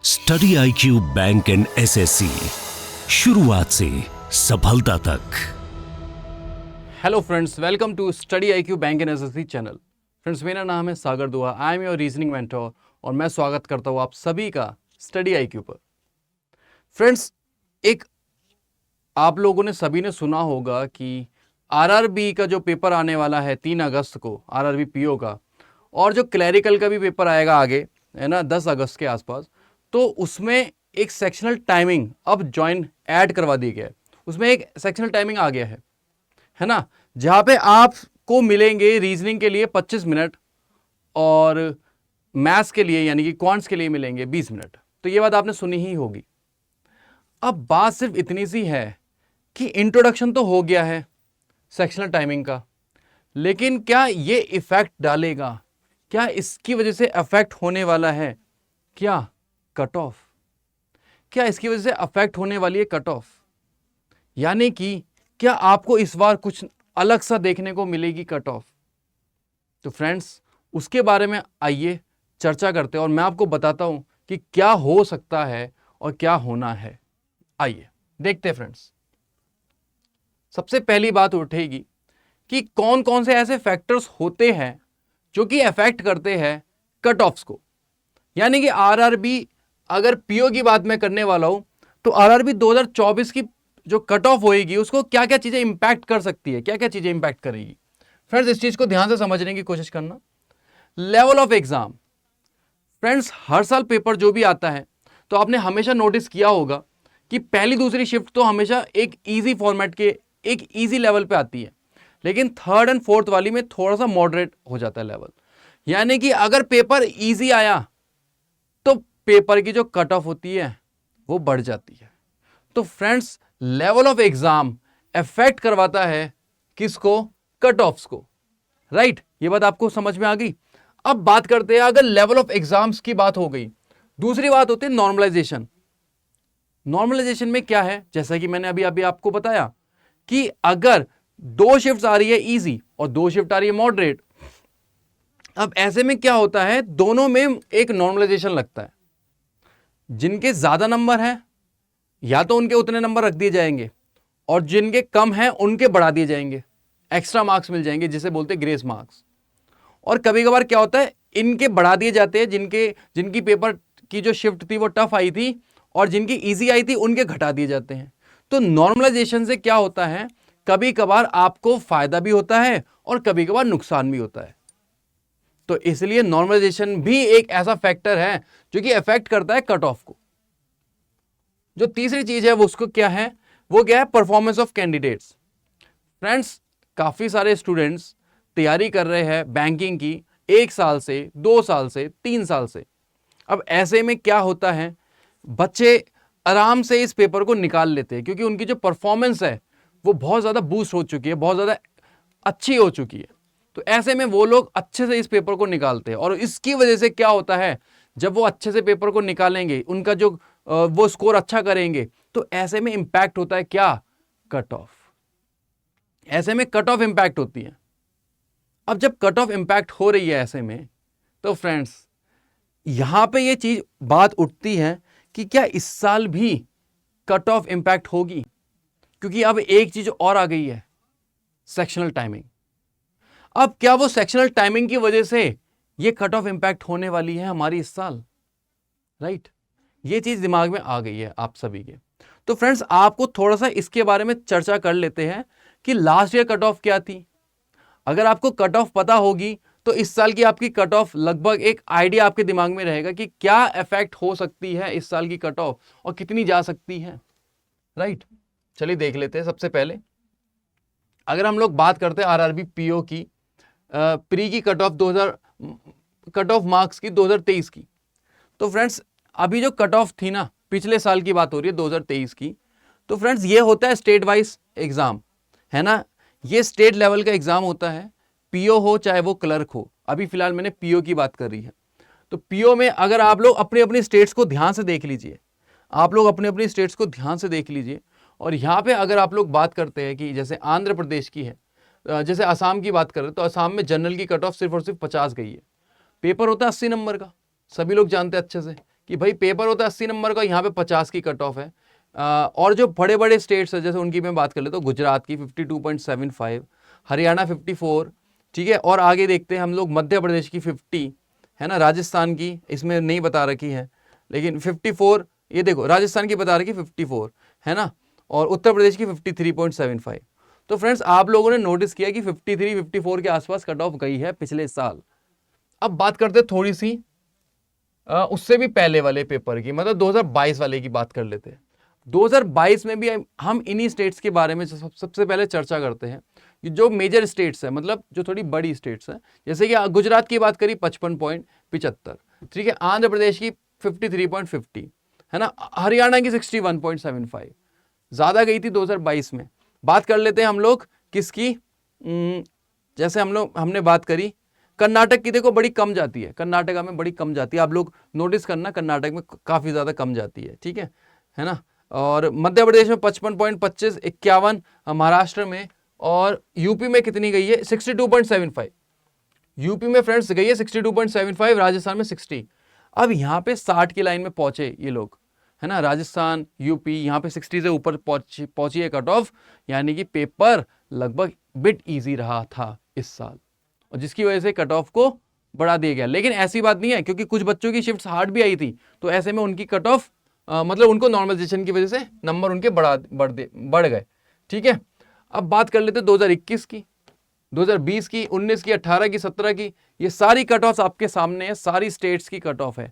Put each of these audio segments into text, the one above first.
Study IQ bank and SSC, शुरुआत से सफलता तक। Hello friends, welcome to study IQ bank and SSC channel. Friends, मेरा नाम है Sagar Dua, I am your reasoning mentor और मैं स्वागत करता हूँ आप सभी का स्टडी IQ पर। फ्रेंड्स, एक आप लोगों ने सभी ने सुना होगा कि RRB का जो पेपर आने वाला है 3 अगस्त को, RRB PO का, और जो क्लैरिकल का भी पेपर आएगा आगे, है ना, 10 अगस्त के आसपास, तो उसमें एक सेक्शनल टाइमिंग अब ज्वाइन ऐड करवा दी गया है। उसमें एक सेक्शनल टाइमिंग आ गया है ना, जहाँ पे आपको मिलेंगे रीजनिंग के लिए 25 मिनट और मैथ्स के लिए यानी कि क्वांट्स के लिए मिलेंगे 20 मिनट। तो ये बात आपने सुनी ही होगी। अब बात सिर्फ इतनी सी है कि इंट्रोडक्शन तो हो गया है सेक्शनल टाइमिंग का, लेकिन क्या ये इफेक्ट डालेगा, क्या इसकी वजह से अफेक्ट होने वाला है क्या कट ऑफ, क्या इसकी वजह से अफेक्ट होने वाली है कट ऑफ, यानी कि क्या आपको इस बार कुछ अलग सा देखने को मिलेगी कट ऑफ। तो फ्रेंड्स, उसके बारे में आइए चर्चा करते हैं और मैं आपको बताता हूं कि क्या हो सकता है और क्या होना है। आइए देखते हैं फ्रेंड्स। सबसे पहली बात उठेगी कि कौन कौन से ऐसे फैक्टर्स होते हैं जो कि अफेक्ट करते हैं कट ऑफ्स को। यानी कि आरआरबी, अगर पीओ की बात मैं करने वाला हूं तो आरआरबी 2024 की जो कट ऑफ होएगी उसको क्या क्या चीजें इंपैक्ट कर सकती है, क्या क्या चीजें इंपैक्ट करेगी। फ्रेंड्स, इस चीज को ध्यान से समझने की कोशिश करना। Level of exam. फ्रेंड्स, हर साल पेपर जो भी आता है तो आपने हमेशा नोटिस किया होगा कि पहली दूसरी शिफ्ट तो हमेशा एक इजी फॉर्मेट के, एक इजी लेवल पे आती है, लेकिन थर्ड एंड फोर्थ वाली में थोड़ा सा मॉडरेट हो जाता है लेवल। यानी कि अगर पेपर इजी आया तो पेपर की जो कट ऑफ होती है वो बढ़ जाती है। तो friends, level of exam affect करवाता है किसको? कट ऑफ्स को। राइट, ये बात आपको समझ में आ गई। अब बात करते हैं, अगर लेवल ऑफ एग्जाम्स की बात हो गई, दूसरी बात होती है नॉर्मलाइजेशन। नॉर्मलाइजेशन में क्या है, जैसा कि मैंने अभी अभी आपको बताया कि अगर 2 शिफ्ट आ रही है इजी और 2 शिफ्ट आ रही है मॉडरेट, अब ऐसे में क्या होता है, दोनों में एक नॉर्मलाइजेशन लगता है। जिनके ज्यादा नंबर हैं या तो उनके उतने नंबर रख दिए जाएंगे और जिनके कम हैं उनके बढ़ा दिए जाएंगे, एक्स्ट्रा मार्क्स मिल जाएंगे जिसे बोलते हैं ग्रेस मार्क्स। और कभी कभार क्या होता है, इनके बढ़ा दिए जाते हैं, जिनकी पेपर की जो शिफ्ट थी वो टफ आई थी और जिनकी इजी आई थी उनके घटा दिए जाते हैं। तो नॉर्मलाइजेशन से क्या होता है, कभी कभार आपको फायदा भी होता है और कभी कभार नुकसान भी होता है। तो इसलिए नॉर्मलाइजेशन भी एक ऐसा फैक्टर है जो कि अफेक्ट करता है कट ऑफ को। जो तीसरी चीज है वो उसको क्या है, वो क्या है, परफॉर्मेंस ऑफ कैंडिडेट्स। फ्रेंड्स, काफी सारे स्टूडेंट्स तैयारी कर रहे हैं बैंकिंग की 1 साल से, 2 साल से, 3 साल से। अब ऐसे में क्या होता है, बच्चे आराम से इस पेपर को निकाल लेते हैं क्योंकि उनकी जो परफॉर्मेंस है वो बहुत ज्यादा बूस्ट हो चुकी है, बहुत ज्यादा अच्छी हो चुकी है। तो ऐसे में वो लोग अच्छे से इस पेपर को निकालते हैं और इसकी वजह से क्या होता है, जब वो अच्छे से पेपर को निकालेंगे, उनका जो वो स्कोर अच्छा करेंगे, तो ऐसे में इंपैक्ट होता है क्या, कट ऑफ। ऐसे में कट ऑफ इंपैक्ट होती है। अब जब कट ऑफ इंपैक्ट हो रही है ऐसे में, तो फ्रेंड्स यहां पे ये चीज बात उठती है कि क्या इस साल भी कट ऑफ इंपैक्ट होगी, क्योंकि अब एक चीज और आ गई है, सेक्शनल टाइमिंग। अब क्या वो सेक्शनल टाइमिंग की वजह से ये कट ऑफ इंपैक्ट होने वाली है हमारी इस साल? राइट, ये चीज दिमाग में आ गई है आप सभी के। तो फ्रेंड्स, आपको थोड़ा सा इसके बारे में चर्चा कर लेते हैं कि लास्ट ईयर कट ऑफ क्या थी। अगर आपको कट ऑफ पता होगी तो इस साल की आपकी कट ऑफ लगभग एक आइडिया आपके दिमाग में रहेगा कि क्या इफेक्ट हो सकती है इस साल की कट ऑफ और कितनी जा सकती है। राइट, चलिए देख लेते हैं। सबसे पहले अगर हम लोग बात करते हैं आरआरबी पीओ की प्री की कट ऑफ मार्क्स की 2023 की, तो फ्रेंड्स अभी जो कट ऑफ थी ना, पिछले साल की बात हो रही है 2023 की, तो फ्रेंड्स ये होता है स्टेट वाइज एग्जाम, है ना, ये स्टेट लेवल का एग्जाम होता है, पीओ हो चाहे वो क्लर्क हो। अभी फिलहाल मैंने पीओ की बात कर रही है। तो पीओ में अगर आप लोग अपनी अपनी स्टेट्स को ध्यान से देख लीजिए, आप लोग अपनी अपनी स्टेट्स को ध्यान से देख लीजिए। और यहाँ पे अगर आप लोग बात करते हैं कि जैसे आंध्र प्रदेश की है, जैसे असम की बात करें तो असम में जनरल की कट ऑफ सिर्फ और सिर्फ 50 गई है। पेपर होता है 80 नंबर का, सभी लोग जानते हैं अच्छे से कि भाई पेपर होता है 80 नंबर का, यहाँ पे 50 की कट ऑफ है। और जो बड़े बड़े स्टेट्स है, जैसे उनकी मैं बात कर लेता हूँ, गुजरात की 52.75, हरियाणा 54, ठीक है, और आगे देखते हैं हम लोग मध्य प्रदेश की 50 है ना, राजस्थान की इसमें नहीं बता रखी है लेकिन 54, ये देखो राजस्थान की बता रखी 54 है ना, और उत्तर प्रदेश की 53.75। तो फ्रेंड्स आप लोगों ने नोटिस किया कि 53-54 के आसपास कट ऑफ गई है पिछले साल। अब बात करते हैं थोड़ी सी उससे भी पहले वाले पेपर की, मतलब 2022 वाले की बात कर लेते हैं। 2022 में भी हम इन्हीं स्टेट्स के बारे में सबसे पहले चर्चा करते हैं। जो मेजर स्टेट्स है, मतलब जो थोड़ी बड़ी स्टेट्स हैं, जैसे कि गुजरात की बात करी 55.75, ठीक है, आंध्र प्रदेश की 53.50 है ना, हरियाणा की 61.75, ज्यादा गई थी 2022 में। बात कर लेते हैं हम लोग किसकी, जैसे हमने बात करी कर्नाटक की, देखो बड़ी कम जाती है, कर्नाटका में बड़ी कम जाती है, आप लोग नोटिस करना कर्नाटक में काफी ज्यादा कम जाती है, ठीक है ना। और मध्य प्रदेश में 55.25, 51 महाराष्ट्र में, और यूपी में कितनी गई है 62.75, यूपी में फ्रेंड्स गई है 62.75, राजस्थान में 60। अब यहाँ पे 60 की लाइन में पहुंचे ये लोग, है ना, राजस्थान यूपी यहाँ पे 60 से ऊपर पहुंची है कट ऑफ, यानी कि पेपर लगभग बिट इजी रहा था इस साल, और जिसकी वजह से कट ऑफ को बढ़ा दिया गया। लेकिन ऐसी बात नहीं है, क्योंकि कुछ बच्चों की शिफ्ट्स हार्ड भी आई थी, तो ऐसे में उनकी कट ऑफ मतलब उनको नॉर्मलाइजेशन की वजह से नंबर उनके बढ़ गए, ठीक है। अब बात कर लेते 2021 की, 2020 की, 19 की, 18 की, 17 की, ये सारी कट ऑफ आपके सामने है, सारी स्टेट्स की कट ऑफ है,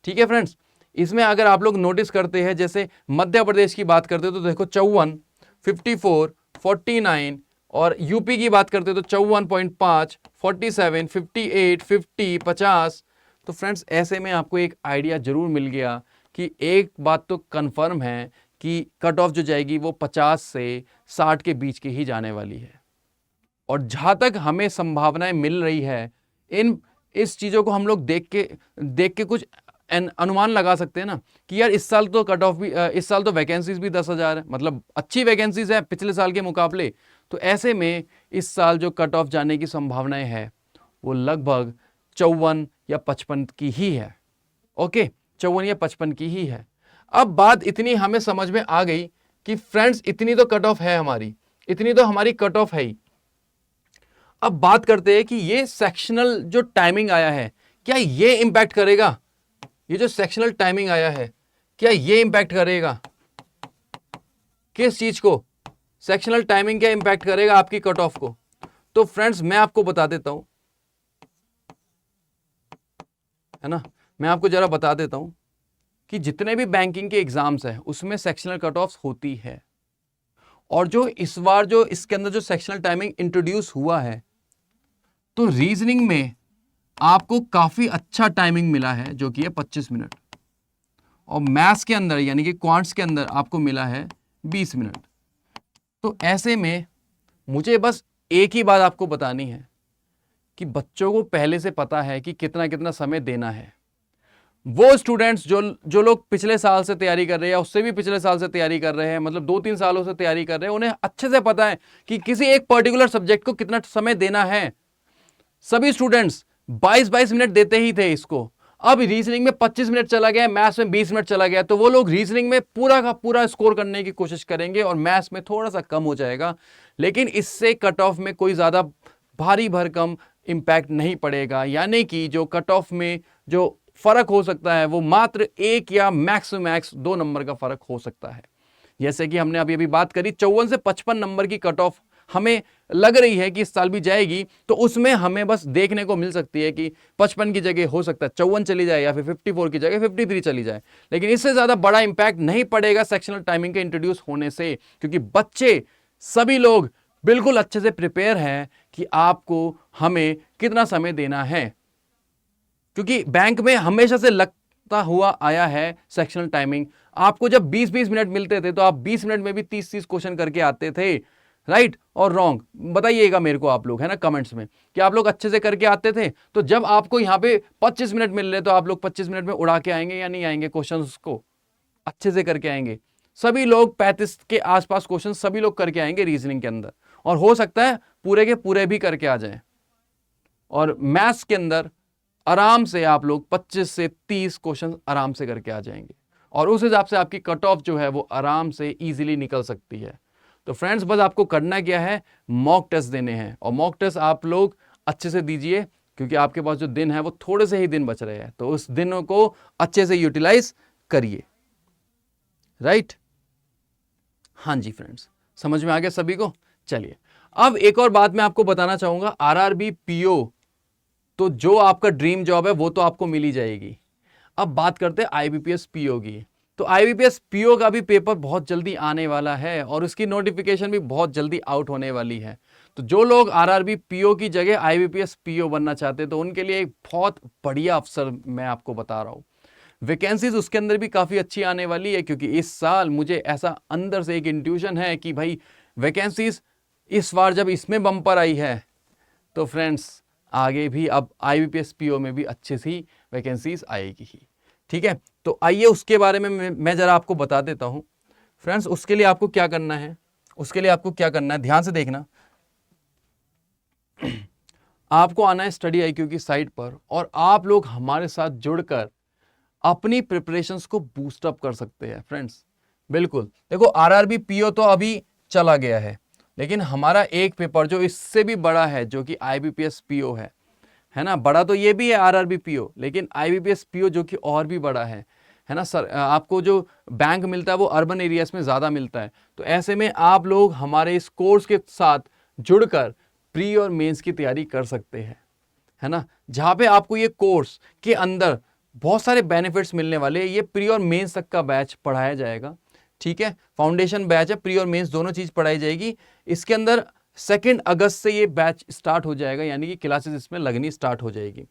ठीक है फ्रेंड्स। इसमें अगर आप लोग नोटिस करते हैं, जैसे मध्य प्रदेश की बात करते हो तो देखो 54, 54, 49, और यूपी की बात करते हो तो 54.5, 47, 58, 50, 50। तो फ्रेंड्स ऐसे में आपको एक आइडिया जरूर मिल गया कि एक बात तो कंफर्म है कि कट ऑफ जो जाएगी वो 50 से 60 के बीच की ही जाने वाली है। और जहां तक हमें संभावनाएं मिल रही है, इस चीजों को हम लोग देख के कुछ अनुमान लगा सकते हैं ना कि यार इस साल तो कट ऑफ भी इस साल तो वैकेंसीज भी 10,000 है, मतलब अच्छी वैकेंसीज है पिछले साल के मुकाबले। तो ऐसे में इस साल जो कट ऑफ जाने की संभावनाएं है वो लगभग 54 या 55 की ही है। ओके, 54 या 55 की ही है। अब बात इतनी हमें समझ में आ गई कि फ्रेंड्स इतनी तो कट ऑफ है हमारी, इतनी तो हमारी कट ऑफ है ही। अब बात करते हैं कि ये सेक्शनल जो टाइमिंग आया है, क्या ये इंपैक्ट करेगा, ये जो सेक्शनल टाइमिंग आया है क्या ये इंपैक्ट करेगा किस चीज को, सेक्शनल टाइमिंग क्या इंपैक्ट करेगा आपकी कट ऑफ को। तो फ्रेंड्स मैं आपको बता देता हूं, है ना, मैं आपको जरा बता देता हूं कि जितने भी बैंकिंग के एग्जाम्स हैं उसमें सेक्शनल कट ऑफ होती है, और जो इस बार जो इसके अंदर जो सेक्शनल टाइमिंग इंट्रोड्यूस हुआ है, तो रीजनिंग में आपको काफी अच्छा टाइमिंग मिला है जो कि है 25 मिनट, और मैथ्स के अंदर यानी कि क्वांट्स के अंदर आपको मिला है 20 मिनट। तो ऐसे में मुझे बस एक ही बात आपको बतानी है कि बच्चों को पहले से पता है कि कितना कितना समय देना है। वो स्टूडेंट्स जो लोग पिछले साल से तैयारी कर रहे हैं या उससे भी पिछले साल से तैयारी कर रहे हैं, मतलब 2-3 सालों से तैयारी कर रहे हैं, उन्हें अच्छे से पता है कि किसी एक पर्टिकुलर सब्जेक्ट को कितना समय देना है। सभी स्टूडेंट्स 22-22 मिनट देते ही थे इसको। अब रीजनिंग में 25 मिनट चला गया, मैथ्स में 20 मिनट चला गया, तो वो लोग रीजनिंग में पूरा का पूरा स्कोर करने की कोशिश करेंगे और मैथ्स में थोड़ा सा कम हो जाएगा। लेकिन इससे कट ऑफ में कोई ज्यादा भारी भरकम इंपैक्ट नहीं पड़ेगा, यानी कि जो कट ऑफ में जो फर्क हो सकता है वो मात्र 1 या मैक्स 2 नंबर का फर्क हो सकता है। जैसे कि हमने अभी बात करी 54 से 55 नंबर की कट ऑफ हमें लग रही है कि इस साल भी जाएगी, तो उसमें हमें बस देखने को मिल सकती है कि 55 की जगह हो सकता है 54 चली जाए या फिर 54 की जगह 53 चली जाए। लेकिन इससे ज्यादा बड़ा इंपैक्ट नहीं पड़ेगा सेक्शनल टाइमिंग के इंट्रोड्यूस होने से, क्योंकि बच्चे सभी लोग बिल्कुल अच्छे से प्रिपेयर हैं कि आपको हमें कितना समय देना है। क्योंकि बैंक में हमेशा से लगता हुआ आया है सेक्शनल टाइमिंग, आपको जब 20-20 मिनट मिलते थे तो आप 20 मिनट में भी 30-30 क्वेश्चन करके आते थे, राइट और रॉन्ग बताइएगा मेरे को आप लोग, है ना, कमेंट्स में कि आप लोग अच्छे से करके आते थे। तो जब आपको यहाँ पे 25 मिनट मिल रहे तो आप लोग 25 मिनट में उड़ा के आएंगे या नहीं आएंगे, क्वेश्चंस को अच्छे से करके आएंगे। सभी लोग 35 के आसपास क्वेश्चन सभी लोग करके आएंगे रीजनिंग के अंदर, और हो सकता है पूरे के पूरे भी करके आ जाए। और मैथ्स के अंदर आराम से आप लोग 25 से 30 क्वेश्चन आराम से करके आ जाएंगे और उस हिसाब से आपकी कट ऑफ जो है वो आराम से इजीली निकल सकती है। तो फ्रेंड्स बस आपको करना क्या है, मॉक टेस्ट देने हैं और मॉक टेस्ट आप लोग अच्छे से दीजिए क्योंकि आपके पास जो दिन है वो थोड़े से ही दिन बच रहे हैं, तो उस दिनों को अच्छे से यूटिलाइज करिए। राइट, हाँ जी फ्रेंड्स, समझ में आ गया सभी को। चलिए अब एक और बात मैं आपको बताना चाहूंगा, आरआरबी पीओ तो जो आपका ड्रीम जॉब है वो तो आपको मिल ही जाएगी। अब बात करते हैं आईबीपीएस पीओ की। तो आईबीपीएस पीओ का भी पेपर बहुत जल्दी आने वाला है और उसकी नोटिफिकेशन भी बहुत जल्दी आउट होने वाली है। तो जो लोग आरआरबी पीओ की जगह आईबीपीएस पीओ बनना चाहते हैं तो उनके लिए एक बहुत बढ़िया अवसर मैं आपको बता रहा हूँ। वैकेंसीज उसके अंदर भी काफ़ी अच्छी आने वाली है क्योंकि इस साल मुझे ऐसा अंदर से एक इंट्यूशन है कि भाई वैकेंसीज इस बार जब इसमें बम्पर आई है तो फ्रेंड्स आगे भी अब आईबीपीएस पीओ में भी अच्छी सी वैकेंसीज आएगी ही। ठीक है, तो आइए उसके बारे में मैं ज़रा आपको बता देता हूँ। फ्रेंड्स उसके लिए आपको क्या करना है, ध्यान से देखना। आपको आना है स्टडी आईक्यू की साइट पर और आप लोग हमारे साथ जुड़कर अपनी प्रिपरेशंस को बूस्ट अप कर सकते हैं। फ्रेंड्स बिल्कुल देखो, आरआरबी पीओ तो अभी चला गया है, लेकिन हमारा एक पेपर जो इससे भी बड़ा है जो कि आईबीपीएस पीओ है ना। बड़ा तो ये भी है आरआरबी पीओ, लेकिन आईबीपीएस पीओ जो कि और भी बड़ा है ना सर। आपको जो बैंक मिलता है वो अर्बन एरियाज में ज़्यादा मिलता है। तो ऐसे में आप लोग हमारे इस कोर्स के साथ जुड़कर प्री और मेंस की तैयारी कर सकते हैं, है ना, जहाँ पे आपको ये कोर्स के अंदर बहुत सारे बेनिफिट्स मिलने वाले हैं। ये प्री और मेंस तक का बैच पढ़ाया जाएगा। ठीक है, फाउंडेशन बैच है, प्री और मेंस दोनों चीज़ पढ़ाई जाएगी। इसके अंदर 2 अगस्त से ये बैच स्टार्ट हो जाएगा, यानी कि क्लासेस इसमें लगनी स्टार्ट हो जाएगी,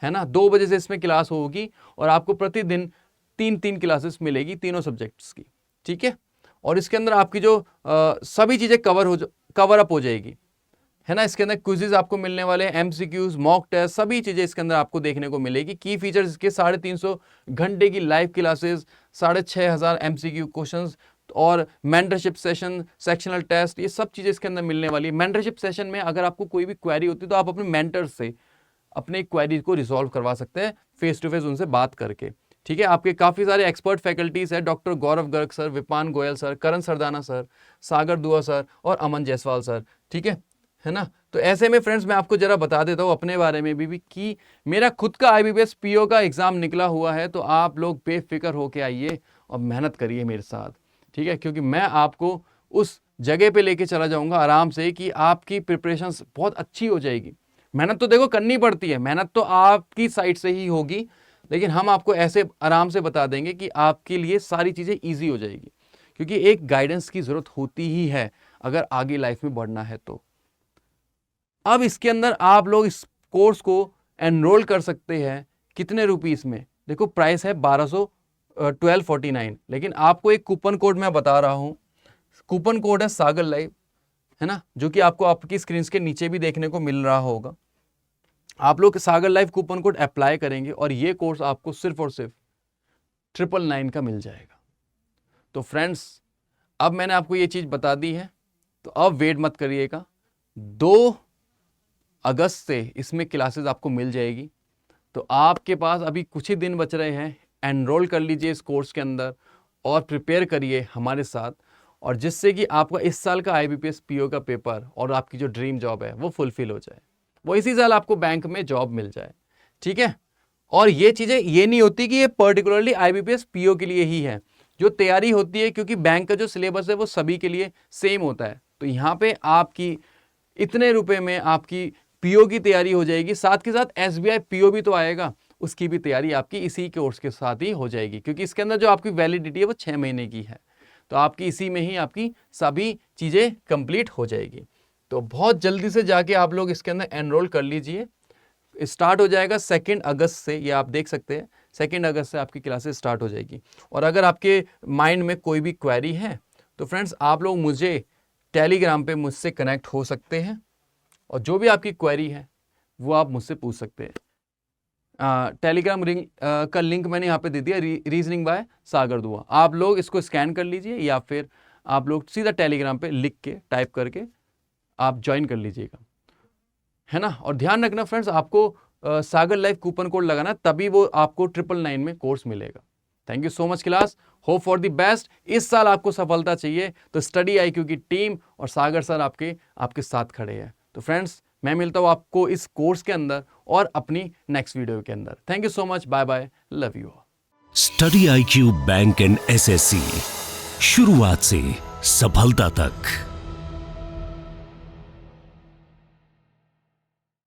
है ना। 2 बजे से इसमें क्लास होगी और आपको प्रतिदिन 3 क्लासेस मिलेगी तीनों सब्जेक्ट्स की। ठीक है, और इसके अंदर आपकी जो सभी चीज़ें कवर अप हो जाएगी, है ना। इसके अंदर क्विज़ेज आपको मिलने वाले हैं, एमसीक्यूज, मॉक टेस्ट, सभी चीज़ें इसके अंदर आपको देखने को मिलेगी। की फीचर्स इसके 350 घंटे की लाइव क्लासेस, 6500 एमसीक्यू क्वेश्चंस और मेंटरशिप सेशन, सेक्शनल टेस्ट, ये सब चीज़ें इसके अंदर मिलने वाली है। मेंटरशिप सेशन में अगर आपको कोई भी क्वेरी होती है तो आप अपने मेंटर से अपने क्वेरी को रिजॉल्व करवा सकते हैं फेस टू फेस उनसे बात करके। ठीक है, आपके काफ़ी सारे एक्सपर्ट फैकल्टीज़ हैं, डॉक्टर गौरव गर्ग सर, विपान गोयल सर, करण सरदाना सर, सागर दुआ सर और अमन जायसवाल सर। ठीक है ना। तो ऐसे में फ्रेंड्स मैं आपको जरा बता देता हूँ अपने बारे में भी कि मेरा खुद का आईबीपीएस पीओ का एग्जाम निकला हुआ है। तो आप लोग बेफिक्र होके आइए और मेहनत करिए मेरे साथ। ठीक है, क्योंकि मैं आपको उस जगह पे लेके चला जाऊंगा आराम से कि आपकी प्रिपरेशंस बहुत अच्छी हो जाएगी। मेहनत तो देखो करनी पड़ती है, मेहनत तो आपकी साइड से ही होगी, लेकिन हम आपको ऐसे आराम से बता देंगे कि आपके लिए सारी चीज़ें ईजी हो जाएगी, क्योंकि एक गाइडेंस की ज़रूरत होती ही है अगर आगे लाइफ में बढ़ना है तो। अब इसके अंदर आप लोग इस कोर्स को एनरोल कर सकते हैं कितने रुपीस में। देखो प्राइस है 1249, लेकिन आपको एक कूपन कोड मैं बता रहा हूँ। कूपन कोड है सागर लाइव, है ना, जो कि आपको आपकी स्क्रीन के नीचे भी देखने को मिल रहा होगा। आप लोग सागर लाइव कूपन कोड अप्लाई करेंगे और ये कोर्स आपको सिर्फ और सिर्फ 999 का मिल जाएगा। तो फ्रेंड्स अब मैंने आपको ये चीज़ बता दी है, तो अब वेट मत करिएगा। 2 अगस्त से इसमें क्लासेस आपको मिल जाएगी। तो आपके पास अभी कुछ ही दिन बच रहे हैं, एनरोल कर लीजिए इस कोर्स के अंदर और प्रिपेयर करिए हमारे साथ, और जिससे कि आपका इस साल का आईबीपीएस पीओ का पेपर और आपकी जो ड्रीम जॉब है वो फुलफिल हो जाए, वो इसी साल आपको बैंक में जॉब मिल जाए। ठीक है, और ये चीज़ें ये नहीं होती कि ये पर्टिकुलरली आईबीपीएस पीओ के लिए ही है, जो तैयारी होती है, क्योंकि बैंक का जो सिलेबस है वो सभी के लिए सेम होता है। तो यहाँ पे आपकी इतने रुपए में आपकी पीओ की तैयारी हो जाएगी, साथ के साथ एसबीआई पीओ भी तो आएगा, उसकी भी तैयारी आपकी इसी कोर्स के साथ ही हो जाएगी, क्योंकि इसके अंदर जो आपकी वैलिडिटी है वो 6 महीने की है। तो आपकी इसी में ही आपकी सभी चीज़ें कंप्लीट हो जाएगी। तो बहुत जल्दी से जाके आप लोग इसके अंदर एनरोल कर लीजिए। स्टार्ट हो जाएगा 2 अगस्त से, ये आप देख सकते हैं 2 अगस्त से आपकी क्लासेस स्टार्ट हो जाएगी। और अगर आपके माइंड में कोई भी क्वेरी है तो फ्रेंड्स आप लोग मुझे टेलीग्राम पे मुझसे कनेक्ट हो सकते हैं, और जो भी आपकी क्वेरी है वो आप मुझसे पूछ सकते हैं। टेलीग्राम का लिंक मैंने यहाँ पे दे दिया, रीजनिंग बाय सागर दुआ। आप लोग इसको स्कैन कर लीजिए या फिर आप लोग सीधा टेलीग्राम पे लिख के टाइप करके आप ज्वाइन कर लीजिएगा, है ना। और ध्यान रखना फ्रेंड्स, आपको सागर लाइफ कूपन कोड लगाना, तभी वो आपको 999 में कोर्स मिलेगा। Thank you so much class, hope for the best. इस साल आपको सफलता चाहिए तो स्टडी IQ की टीम और सागर सर आपके साथ खड़े हैं। तो फ्रेंड्स, मैं मिलता हूँ आपको इस कोर्स के अंदर और अपनी नेक्स्ट वीडियो के अंदर। Thank you so much, bye bye, love you. Study IQ bank and SSC, शुरुआत से सफलता तक।